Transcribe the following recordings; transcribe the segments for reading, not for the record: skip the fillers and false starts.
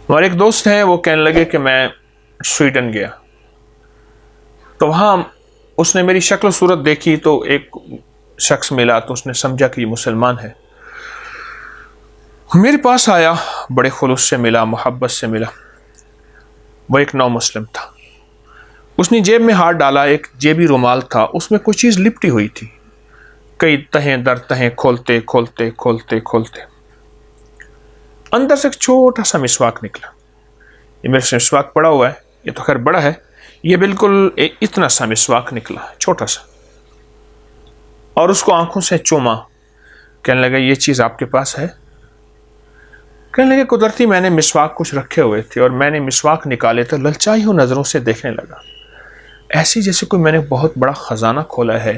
اور ایک دوست ہیں وہ کہنے لگے کہ میں سویڈن گیا تو وہاں اس نے میری شکل و صورت دیکھی تو ایک شخص ملا تو اس نے سمجھا کہ یہ مسلمان ہے، میرے پاس آیا، بڑے خلوص سے ملا، محبت سے ملا۔ وہ ایک نو مسلم تھا، اس نے جیب میں ہاتھ ڈالا، ایک جیبی رومال تھا، اس میں کوئی چیز لپٹی ہوئی تھی، کئی تہیں در تہیں کھولتے کھولتے کھولتے کھولتے اندر سے ایک چھوٹا سا مسواک نکلا۔ یہ میرے سے مسواک پڑا ہوا ہے، یہ تو خیر بڑا ہے، یہ بالکل اتنا سا مسواک نکلا، چھوٹا سا، اور اس کو آنکھوں سے چوما، کہنے لگا یہ چیز آپ کے پاس ہے؟ کہنے لگے قدرتی میں نے مسواک کچھ رکھے ہوئے تھے اور میں نے مسواک نکالے تو للچائی ہوں نظروں سے دیکھنے لگا، ایسی جیسے کوئی میں نے بہت بڑا خزانہ کھولا ہے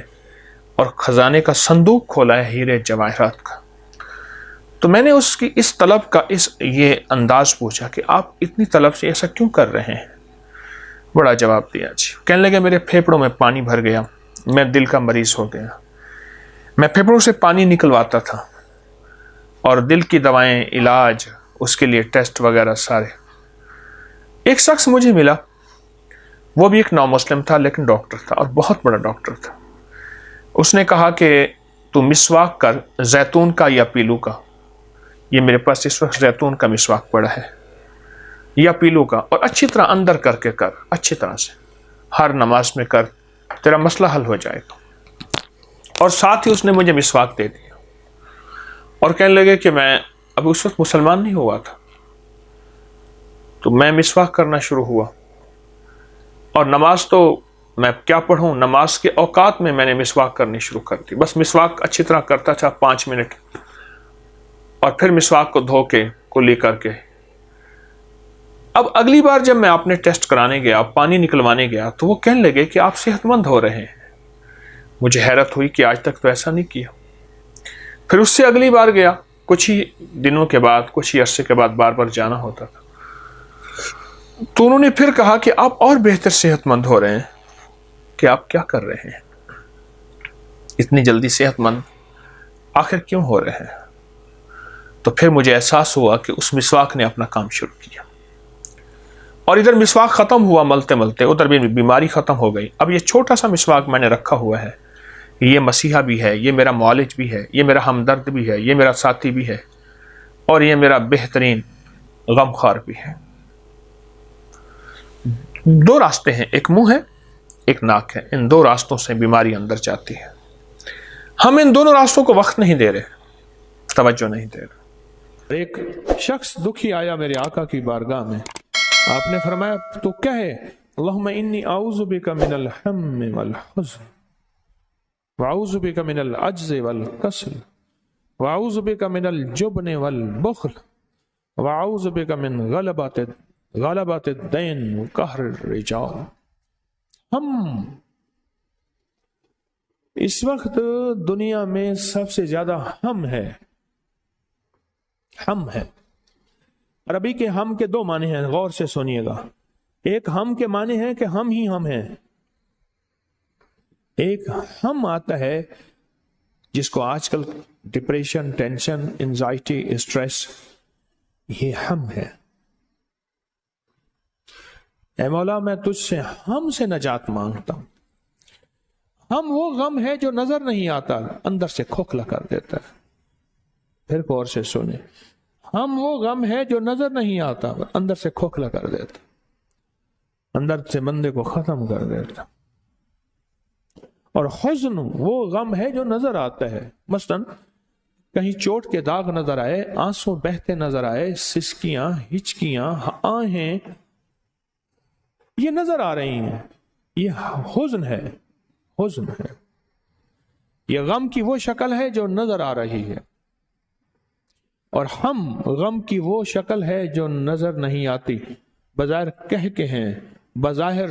اور خزانے کا صندوق کھولا ہے ہیرے جواہرات کا۔ تو میں نے اس کی اس طلب کا یہ انداز پوچھا کہ آپ اتنی طلب سے ایسا کیوں کر رہے ہیں؟ بڑا جواب دیا جی۔ کہنے لگے میرے پھیپھڑوں میں پانی بھر گیا، میں دل کا مریض ہو گیا، میں پھیپھڑوں سے پانی نکلواتا تھا اور دل کی دوائیں، علاج، اس کے لیے ٹیسٹ وغیرہ سارے۔ ایک شخص مجھے ملا، وہ بھی ایک نو مسلم تھا لیکن ڈاکٹر تھا اور بہت بڑا ڈاکٹر تھا۔ اس نے کہا کہ تو مسواک کر، زیتون کا یا پیلو کا۔ یہ میرے پاس اس وقت زیتون کا مسواک پڑا ہے یا پیلو کا، اور اچھی طرح اندر کر کے کر، اچھی طرح سے ہر نماز میں کر، تیرا مسئلہ حل ہو جائے گا۔ اور ساتھ ہی اس نے مجھے مسواک دے دیا اور کہنے لگے کہ میں اب اس وقت مسلمان نہیں ہوا تھا، تو میں مسواک کرنا شروع ہوا، اور نماز تو میں کیا پڑھوں، نماز کے اوقات میں نے مسواک کرنی شروع کر دی، بس مسواک اچھی طرح کرتا تھا 5 منٹ، اور پھر مسواک کو دھو کے کلی کر کے۔ اب اگلی بار جب میں اپنے ٹیسٹ کرانے گیا، پانی نکلوانے گیا، تو وہ کہنے لگے کہ آپ صحت مند ہو رہے ہیں۔ مجھے حیرت ہوئی کہ آج تک تو ایسا نہیں کیا۔ پھر اس سے اگلی بار گیا، کچھ ہی دنوں کے بعد، کچھ ہی عرصے کے بعد بار بار جانا ہوتا تھا، تو انہوں نے پھر کہا کہ آپ اور بہتر صحت مند ہو رہے ہیں، کہ آپ کیا کر رہے ہیں، اتنی جلدی صحت مند آخر کیوں ہو رہے ہیں؟ تو پھر مجھے احساس ہوا کہ اس مسواک نے اپنا کام شروع کیا، اور ادھر مسواک ختم ہوا ملتے ملتے ادھر بھی بیماری ختم ہو گئی۔ اب یہ چھوٹا سا مسواک میں نے رکھا ہوا ہے، یہ مسیحا بھی ہے، یہ میرا معالج بھی ہے، یہ میرا ہمدرد بھی ہے، یہ میرا ساتھی بھی ہے، اور یہ میرا بہترین غمخوار بھی ہے۔ 2 راستے ہیں، ایک منہ ہے، ایک ناک ہے، ان 2 راستوں سے بیماری اندر جاتی ہے۔ ہم ان دونوں راستوں کو وقت نہیں دے رہے، توجہ نہیں دے رہے۔ ایک شخص دکھی آیا میرے آقا کی بارگاہ میں، آپ نے فرمایا تو کہے اللہم انی اعوذ بک من الہم والحزن، واعوذ بک من العجز والکسل، واعوذ بک من الجبن والبخل، واعوذ بک من غلبۃ الدین وقہر الرجال۔ ہم اس وقت دنیا میں سب سے زیادہ ہم ہے، ہم ہے۔ عربی کے ہم کے 2 معنی ہیں، غور سے سنیے گا۔ ایک ہم کے معنی ہے کہ ہم ہی ہم ہیں، ایک ہم آتا ہے جس کو آج کل ڈپریشن، ٹینشن، انزائٹی، اسٹریس، یہ ہم ہے۔ اے مولا میں تجھ سے ہم سے نجات مانگتا ہوں۔ ہم وہ غم ہے جو نظر نہیں آتا، اندر سے کھوکھلا کر دیتا ہے۔ پھر غور سے سنیں، ہم وہ غم ہے جو نظر نہیں آتا، اندر سے کھوکھلا کر دیتا، اندر سے بندے کو ختم کر دیتا۔ اور حزن وہ غم ہے جو نظر آتا ہے، مثلا کہیں چوٹ کے داغ نظر آئے، آنسو بہتے نظر آئے، سسکیاں، ہچکیاں، آہیں یہ نظر آ رہی ہیں، یہ حزن ہے، حزن ہے۔ یہ غم کی وہ شکل ہے جو نظر آ رہی ہے، اور ہم غم کی وہ شکل ہے جو نظر نہیں آتی، بظاہر کہہ کے ہیں، بظاہر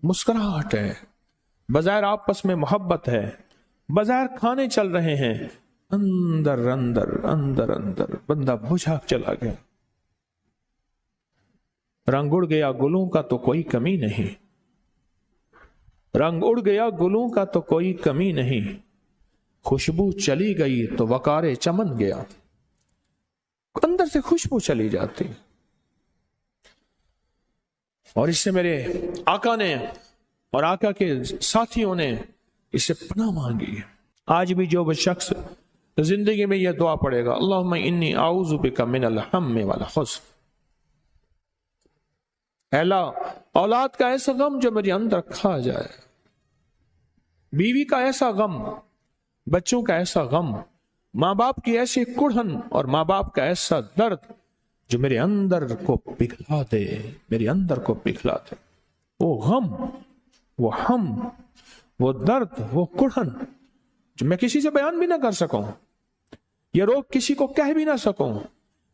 مسکراہٹ ہے، بظاہر آپس میں محبت ہے، بظاہر کھانے چل رہے ہیں، اندر اندر اندر اندر بندہ بجھا چلا گیا۔ رنگ اڑ گیا گلوں کا تو کوئی کمی نہیں، رنگ اڑ گیا گلوں کا تو کوئی کمی نہیں، خوشبو چلی گئی تو وقار چمن گیا۔ اندر سے خوشبو چلی جاتی، اور اس سے میرے آقا نے اور آقا کے ساتھیوں نے اس سے پناہ مانگی ہے۔ آج بھی جو وہ شخص زندگی میں یہ دعا پڑھے گا، اللہم انی اعوذ بک من الہم والحزن، اے اللہ اولاد کا ایسا غم جو میرے اندر کھا جائے، بیوی کا ایسا غم، بچوں کا ایسا غم، ماں باپ کی ایسی کڑھن اور ماں باپ کا ایسا درد جو میرے اندر کو پگھلا دے، میرے اندر کو پگھلا دے، وہ غم، وہ ہم، وہ درد، وہ کڑھن جو میں کسی سے بیان بھی نہ کر سکوں، یہ روگ کسی کو کہہ بھی نہ سکوں،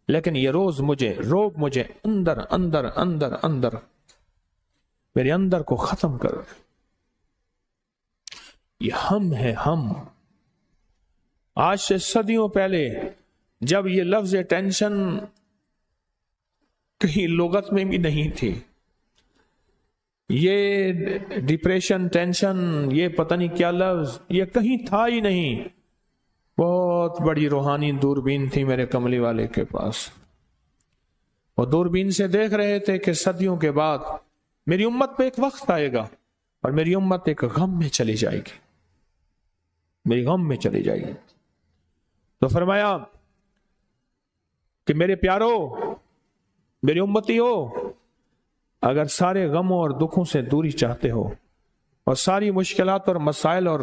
لیکن یہ روگ مجھے اندر اندر اندر اندر میرے اندر کو ختم کر دے۔ یہ ہم ہے، ہم۔ آج سے صدیوں پہلے جب یہ لفظ ٹینشن کہیں لغت میں بھی نہیں تھی، یہ ڈپریشن، ٹینشن، یہ پتہ نہیں کیا لفظ، یہ کہیں تھا ہی نہیں۔ بہت بڑی روحانی دوربین تھی میرے کملی والے کے پاس، وہ دوربین سے دیکھ رہے تھے کہ صدیوں کے بعد میری امت پہ ایک وقت آئے گا اور میری امت ایک غم میں چلی جائے گی، میری غم میں چلی جائے گی۔ تو فرمایا کہ میرے پیارو، میری امتی ہو، اگر سارے غموں اور دکھوں سے دوری چاہتے ہو اور ساری مشکلات اور مسائل اور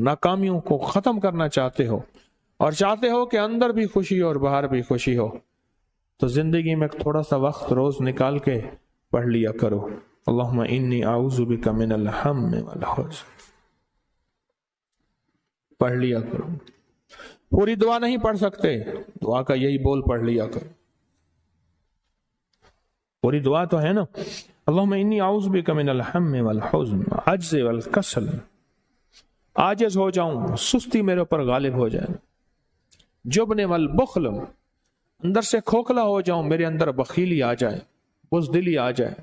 ناکامیوں کو ختم کرنا چاہتے ہو اور چاہتے ہو کہ اندر بھی خوشی اور باہر بھی خوشی ہو، تو زندگی میں تھوڑا سا وقت روز نکال کے پڑھ لیا کرو، اللہم انی اعوذ بک من الہم والحزن، پڑھ لیا کرو۔ پوری دعا نہیں پڑھ سکتے، دعا کا یہی بول پڑھ لیا کرو۔ پوری دعا تو ہے نا، اللہم انی اعوذ بک من الہم والحزن عجز والکسل، عاجز ہو جاؤں، سستی میرے اوپر غالب ہو جائے، جبن والبخل، اندر سے کھوکھلا ہو جاؤں، میرے اندر بخیلی آ جائے، بزدلی آ جائے،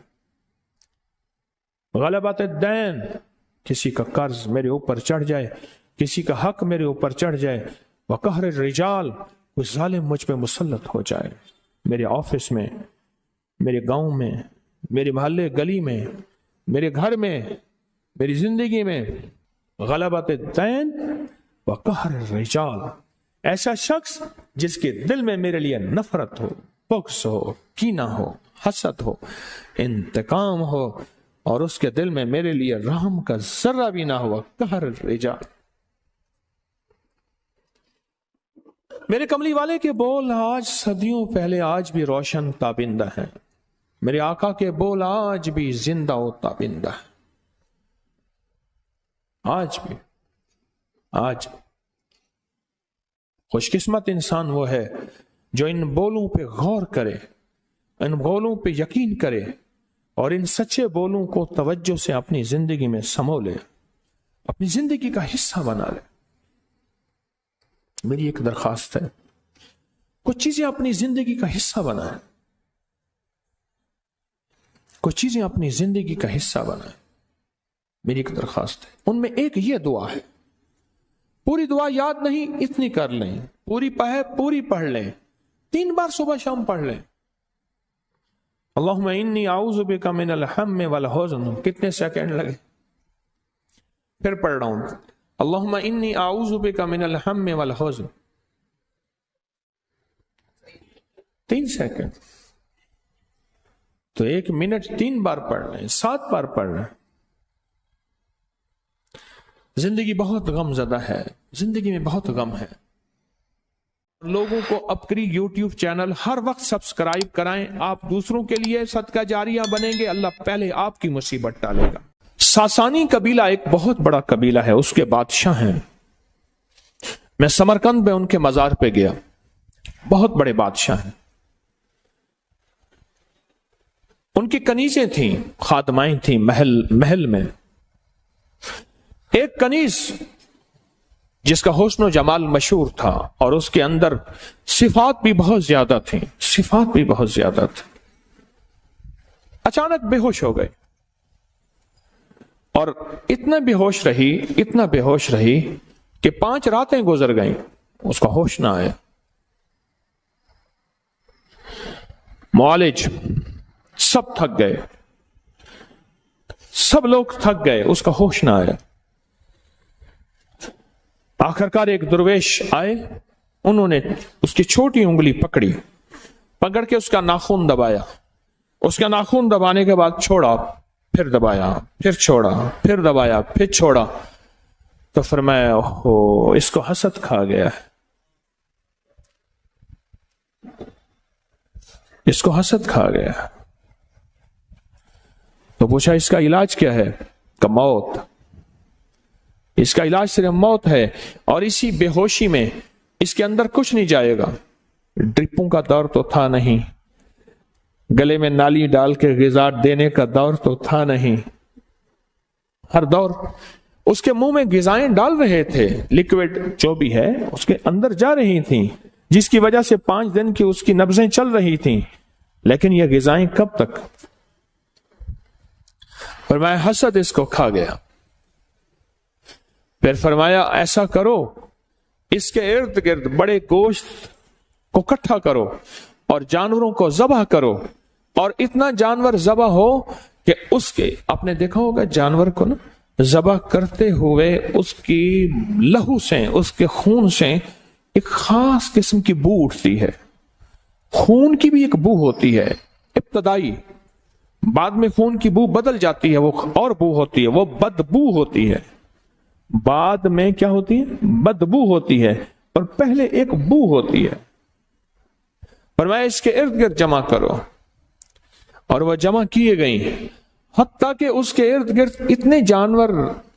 غلبۃ الدین، کسی کا قرض میرے اوپر چڑھ جائے، کسی کا حق میرے اوپر چڑھ جائے، وقہر الرجال، کوئی ظالم مجھ پہ مسلط ہو جائے، میرے آفس میں، میرے گاؤں میں، میرے محلے گلی میں، میرے گھر میں، میری زندگی میں، غلبۃ الدین وقہر الرجال، ایسا شخص جس کے دل میں میرے لیے نفرت ہو، بغض ہو، کینہ ہو، حسد ہو، انتقام ہو، اور اس کے دل میں میرے لیے رحم کا ذرہ بھی نہ ہوا، قہر الرجال۔ میرے کملی والے کے بول آج صدیوں پہلے آج بھی روشن تابندہ ہیں، میرے آقا کے بول آج بھی زندہ و تابندہ ہیں، آج بھی۔ آج خوش قسمت انسان وہ ہے جو ان بولوں پہ غور کرے، ان بولوں پہ یقین کرے اور ان سچے بولوں کو توجہ سے اپنی زندگی میں سمو لے، اپنی زندگی کا حصہ بنا لے۔ میری ایک درخواست ہے، کچھ چیزیں اپنی زندگی کا حصہ بنائیں، کچھ چیزیں اپنی زندگی کا حصہ بنائیں، میری ایک درخواست ہے۔ ان میں ایک یہ دعا ہے، پوری دعا یاد نہیں، اتنی کر لیں، پوری پڑھ لیں، 3 بار صبح شام پڑھ لیں۔ اللہم انی اعوذ بک من الہم والحزن، کتنے سیکنڈ لگے؟ پھر پڑھ رہا ہوں، اللہم انی اعوذ بک من الہم والحزن، 3 سیکنڈ۔ تو 1 منٹ 3 بار پڑھ لیں، 7 بار پڑھ لیں۔ زندگی بہت غم زدہ ہے، زندگی میں بہت غم ہے۔ لوگوں کو اپنی یوٹیوب چینل ہر وقت سبسکرائب کرائیں، آپ دوسروں کے لیے صدقہ جاریہ بنیں گے، اللہ پہلے آپ کی مصیبت ٹالے گا۔ ساسانی قبیلہ ایک بہت بڑا قبیلہ ہے، اس کے بادشاہ ہیں۔ میں سمرقند میں ان کے مزار پہ گیا، بہت بڑے بادشاہ ہیں۔ ان کی کنیزیں تھیں، خادمائیں تھیں محل میں۔ ایک کنیز جس کا حسن و جمال مشہور تھا اور اس کے اندر صفات بھی بہت زیادہ تھیں، صفات بھی بہت زیادہ تھیں، اچانک بے ہوش ہو گئے اور اتنا بے ہوش رہی کہ 5 راتیں گزر گئیں، اس کا ہوش نہ آیا۔ معالج سب تھک گئے، سب لوگ تھک گئے، اس کا ہوش نہ آیا۔ آخرکار ایک درویش آئے، انہوں نے اس کی چھوٹی انگلی پکڑ کے اس کا ناخن دبایا، اس کا ناخن دبانے کے بعد چھوڑا، پھر دبایا، پھر چھوڑا، پھر دبایا، پھر چھوڑا، تو فرمایا اوہو، اس کو حسد کھا گیا ہے، اس کو حسد کھا گیا۔ تو پوچھا اس کا علاج کیا ہے؟ کہ موت، اس کا علاج صرف موت ہے، اور اسی بے ہوشی میں اس کے اندر کچھ نہیں جائے گا۔ ڈرپوں کا دور تو تھا نہیں، گلے میں نالی ڈال کے غذا دینے کا دور تو تھا نہیں، ہر دور اس کے منہ میں غذائیں ڈال رہے تھے، لیکوڈ جو بھی ہے اس کے اندر جا رہی تھیں، جس کی وجہ سے 5 دن کی اس کی نبضیں چل رہی تھیں، لیکن یہ غذائیں کب تک؟ فرمایا حسد اس کو کھا گیا۔ پھر فرمایا ایسا کرو، اس کے ارد گرد بڑے گوشت کو اکٹھا کرو اور جانوروں کو ذبح کرو، اور اتنا جانور ذبح ہو کہ اس کے، آپ نے دیکھا ہوگا جانور کو نا ذبح کرتے ہوئے اس کی لہو سے، اس کے خون سے ایک خاص قسم کی بو اٹھتی ہے۔ خون کی بھی ایک بو ہوتی ہے ابتدائی، بعد میں خون کی بو بدل جاتی ہے، وہ اور بو ہوتی ہے، وہ بدبو ہوتی ہے۔ بعد میں کیا ہوتی ہے؟ بدبو ہوتی ہے، اور پہلے ایک بو ہوتی ہے۔ فرمایا اس کے ارد گرد جمع کرو، اور وہ جمع کیے گئیں، حتیٰ کہ اس کے ارد گرد اتنے جانور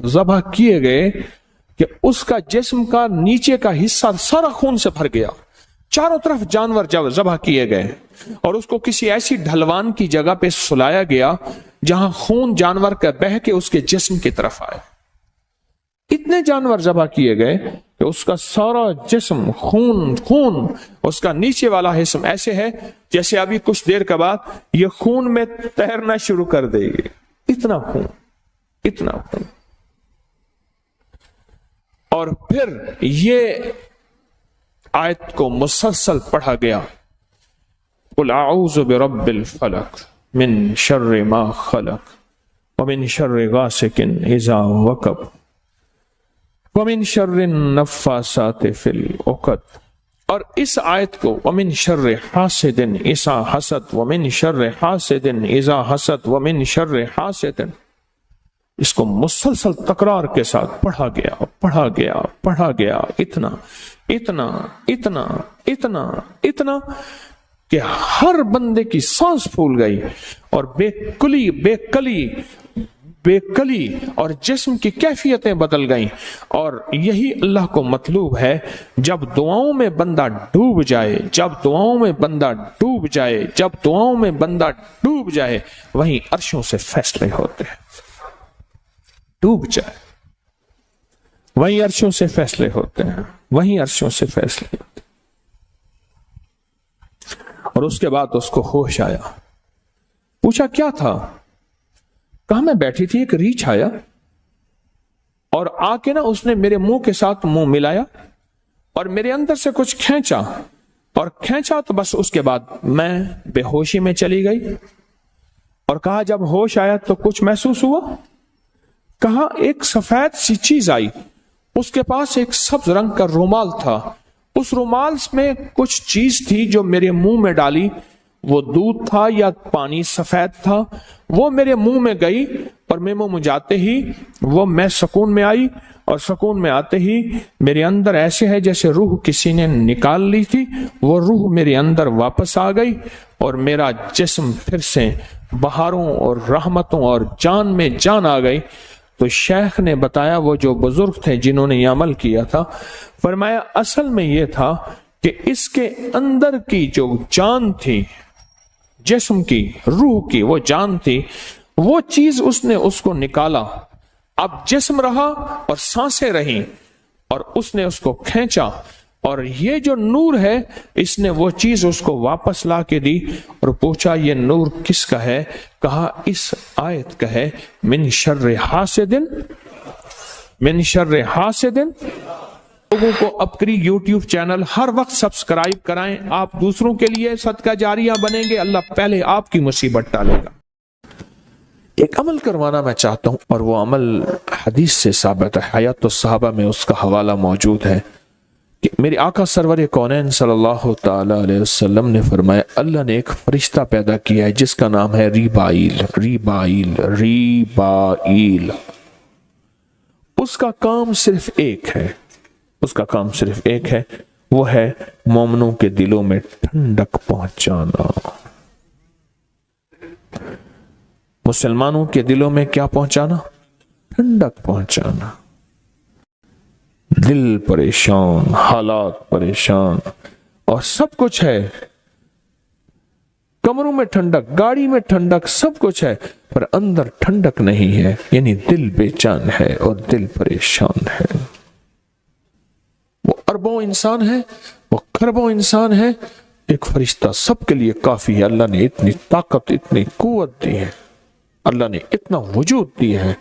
ذبح کیے گئے کہ اس کا جسم کا نیچے کا حصہ سارا خون سے بھر گیا۔ چاروں طرف جانور جب ذبح کیے گئے، اور اس کو کسی ایسی ڈھلوان کی جگہ پہ سلایا گیا جہاں خون جانور کا بہہ کے اس کے جسم کی طرف آئے۔ اتنے جانور ذبح کیے گئے کہ اس کا سارا جسم خون، اس کا نیچے والا حصہ ایسے ہے جیسے ابھی کچھ دیر کے بعد یہ خون میں تیرنا شروع کر دے گی، اتنا خون، اتنا خون۔ اور پھر یہ آیت کو مسلسل پڑھا گیا، قل اعوذ برب الفلق من شر ما خلق ومن شر غاسق اذا وقب ومن شر النفاثات فی العقد، اور اس آیت کو ومن شر حاسد اذا حسد ومن شر حاسد اذا حسد ومن شر حاسد، اس کو مسلسل تکرار کے ساتھ پڑھا گیا، اتنا کہ ہر بندے کی سانس پھول گئی، اور بے کلی اور جسم کی کیفیتیں بدل گئیں۔ اور یہی اللہ کو مطلوب ہے، جب دعاؤں میں بندہ ڈوب جائے وہیں عرشوں سے فیصلے ہوتے ہیں، وہیں عرشوں سے فیصلے ہوتے ہیں۔ اور اس کے بعد اس کو ہوش آیا، پوچھا کیا تھا؟ کہاں میں بیٹھی تھی، ایک ریچھ آیا اور آ کے نا اس نے میرے منہ کے ساتھ منہ ملایا اور میرے اندر سے کچھ کھینچا تو بس اس کے بعد میں بے ہوشی میں چلی گئی۔ اور کہا جب ہوش آیا تو کچھ محسوس ہوا؟ کہا ایک سفید سی چیز آئی، اس کے پاس ایک سبز رنگ کا رومال تھا، اس رومال میں کچھ چیز تھی جو میرے منہ میں ڈالی، وہ دودھ تھا یا پانی سفید تھا، وہ میرے منہ میں گئی، اور میں منہ جاتے ہی میں سکون میں آئی، اور سکون میں آتے ہی میرے اندر ایسے ہے جیسے روح کسی نے نکال لی تھی، وہ روح میرے اندر واپس آ گئی، اور میرا جسم پھر سے بہاروں اور رحمتوں اور جان میں جان آ گئی۔ تو شیخ نے بتایا، وہ جو بزرگ تھے جنہوں نے یہ عمل کیا تھا، فرمایا اصل میں یہ تھا کہ اس کے اندر کی جو جان تھی، جسم کی، روح کی وہ جان تھی، وہ چیز اس نے اس کو نکالا، اب جسم رہا اور سانسیں رہیں، اور اس نے اس کو کھینچا، اور یہ جو نور ہے اس نے وہ چیز اس کو واپس لا کے دی۔ اور پوچھا یہ نور کس کا ہے؟ کہا اس آیت کا ہے، من شر حاسد۔ لوگوں کو اپنی یوٹیوب چینل ہر وقت سبسکرائب کرائیں، آپ دوسروں کے لیے صدقہ جاریہ بنیں گے، اللہ پہلے آپ کی مصیبت ٹالے گا۔ ایک عمل کروانا میں چاہتا ہوں، اور وہ عمل حدیث سے ثابت ہے، حیات الصحابہ میں اس کا حوالہ موجود ہے کہ میرے آقا سرور کونین صلی اللہ تعالی علیہ وسلم نے فرمایا اللہ نے ایک فرشتہ پیدا کیا ہے جس کا نام ہے ریبائیل۔ ریبائیل ریبائیل اس کا کام صرف ایک ہے، اس کا کام صرف ایک ہے، وہ ہے مومنوں کے دلوں میں ٹھنڈک پہنچانا۔ مسلمانوں کے دلوں میں کیا پہنچانا؟ ٹھنڈک پہنچانا۔ دل پریشان، حالات پریشان، اور سب کچھ ہے، کمروں میں ٹھنڈک، گاڑی میں ٹھنڈک، سب کچھ ہے، پر اندر ٹھنڈک نہیں ہے، یعنی دل بے چین ہے اور دل پریشان ہے۔ وہ اربوں انسان ہے، وہ خربوں انسان ہے، ایک فرشتہ سب کے لیے کافی ہے۔ اللہ نے اتنی طاقت، اتنی قوت دی ہے، اللہ نے اتنا وجود دیا ہے،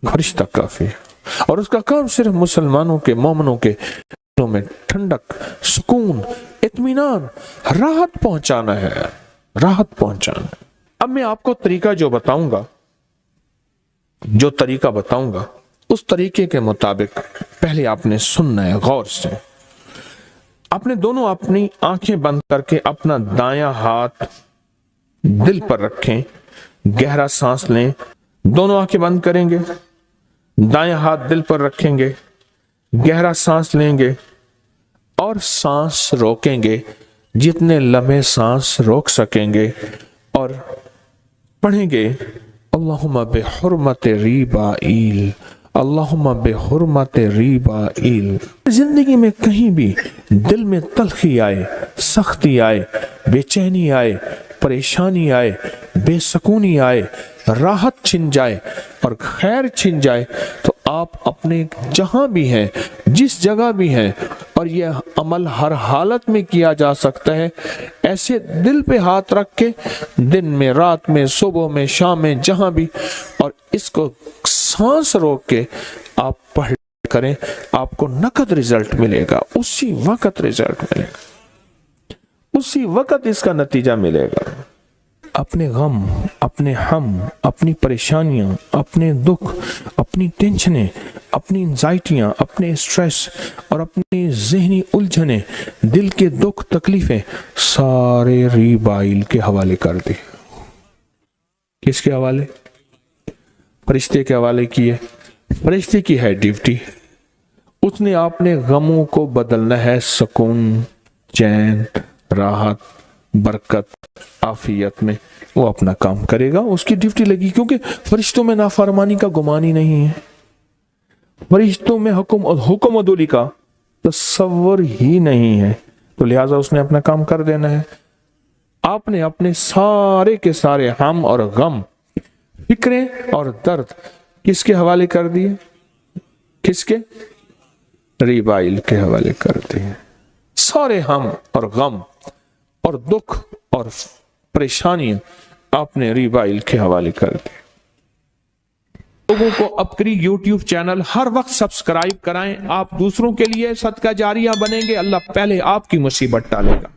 فرشتہ کافی ہے، اور اس کا کام صرف مسلمانوں کے، مومنوں کے دلوں میں ٹھنڈک، سکون، اطمینان، راحت پہنچانا ہے، راحت پہنچانا ہے۔ اب میں آپ کو طریقہ جو بتاؤں گا، جو طریقہ بتاؤں گا، اس طریقے کے مطابق پہلے آپ نے سننا ہے غور سے۔ آپ نے دونوں اپنی آنکھیں بند کر کے اپنا دایاں ہاتھ دل پر رکھیں، گہرا سانس لیں، دونوں آنکھیں بند کریں گے، دایاں ہاتھ دل پر رکھیں گے، گہرا سانس لیں گے اور سانس روکیں گے، جتنے لمحے سانس روک سکیں گے، اور پڑھیں گے اللہم بحرمت ریبائیل، اللہم بحرمت ریبائیل۔ زندگی میں کہیں بھی دل میں تلخی آئے، سختی آئے، بے چینی آئے، پریشانی آئے، بے سکونی آئے، راحت چھن جائے اور خیر چھن جائے، تو آپ اپنے جہاں بھی ہیں، جس جگہ بھی ہیں، اور یہ عمل ہر حالت میں کیا جا سکتا ہے، ایسے دل پہ ہاتھ رکھ کے دن میں، رات میں، صبح میں، شام میں، جہاں بھی، اور اس کو سانس روک کے آپ پڑھ کریں، آپ کو نقد رزلٹ ملے گا، اسی وقت رزلٹ ملے گا، اسی وقت اس کا نتیجہ ملے گا۔ اپنے غم، اپنے ہم، اپنی پریشانیاں، اپنے دکھ، اپنی ٹینشنیں، اپنی انزائٹیاں، اپنے اسٹریس اور اپنی ذہنی الجھنیں، دل کے دکھ، تکلیفیں، سارے ریبائیل کے حوالے کر دی۔ کس کے حوالے؟ فرشتے کے حوالے کیے۔ فرشتے کی ہے ڈیوٹی، اس نے آپ نے غموں کو بدلنا ہے سکون، چین، راحت، برکت، عافیت میں، وہ اپنا کام کرے گا، اس کی ڈیوٹی لگی، کیونکہ فرشتوں میں نافرمانی کا گمان ہی نہیں ہے، فرشتوں میں حکم عدولی کا تصور ہی نہیں ہے، تو لہٰذا اس نے اپنا کام کر دینا ہے۔ آپ نے اپنے سارے کے سارے ہم اور غم، فکریں اور درد کس کے حوالے کر دیے؟ کس کے؟ ریبائیل کے حوالے کر دیے۔ سارے ہم اور غم اور دکھ اور پریشانیاں آپ نے ریبائیل کے حوالے کر دی۔ لوگوں کو اپنی یوٹیوب چینل ہر وقت سبسکرائب کرائیں، آپ دوسروں کے لیے صدقہ جاریہ بنیں گے، اللہ پہلے آپ کی مصیبت ٹالے گا۔